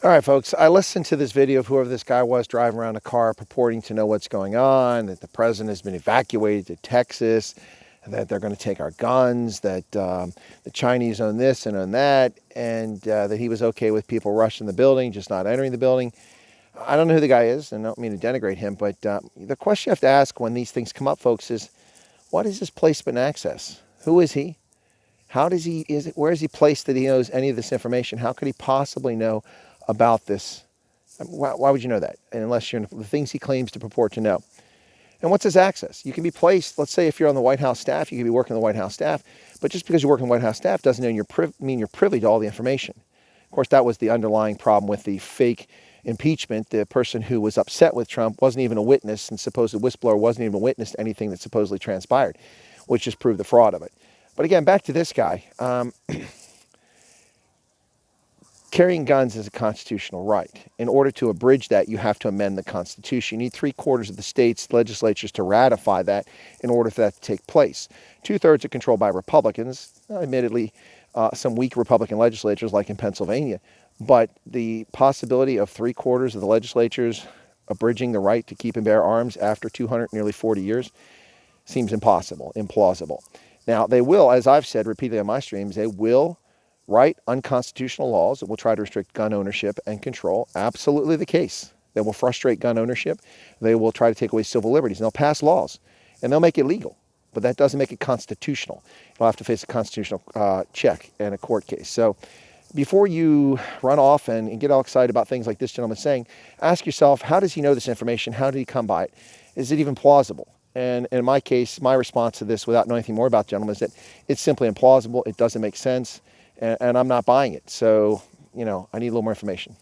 All right, folks, I listened to this video of whoever this guy was driving around a car purporting to know what's going on, that the president has been evacuated to Texas, that they're going to take our guns, that the Chinese own this and own that, and that he was okay with people rushing the building, just not entering the building. I don't know who the guy is, and I don't mean to denigrate him, but the question you have to ask when these things come up, folks, is what is his placement and access? Who is he? How does he, where is he placed that he knows any of this information? How could he possibly know about this? Why would you know that? And unless you're the things he claims to purport to know. And what's his access? You can be placed, let's say if you're on the White House staff, you can be working on the White House staff, but just because you work on the White House staff doesn't mean you're privy to all the information. Of course, that was the underlying problem with the fake impeachment. The person who was upset with Trump wasn't even a witness, and supposed whistleblower wasn't even a witness to anything that supposedly transpired, which just proved the fraud of it. But again, back to this guy. Carrying guns is a constitutional right. In order to abridge that, you have to amend the Constitution. You need 3/4 of the states' legislatures to ratify that in order for that to take place. 2/3 are controlled by Republicans, admittedly some weak Republican legislatures like in Pennsylvania. But the possibility of 3/4 of the legislatures abridging the right to keep and bear arms after 200, nearly 40 years seems impossible, implausible. Now, they will, as I've said repeatedly on my streams, they will write unconstitutional laws that will try to restrict gun ownership and control. Absolutely the case. They will frustrate gun ownership. They will try to take away civil liberties. And they'll pass laws, and they'll make it legal. But that doesn't make it constitutional. You'll have to face a constitutional check and a court case. So before you run off and get all excited about things like this gentleman's saying, ask yourself, how does he know this information? How did he come by it? Is it even plausible? And in my case, my response to this, without knowing anything more about the gentleman, is that it's simply implausible. It doesn't make sense, and I'm not buying it. So, I need a little more information.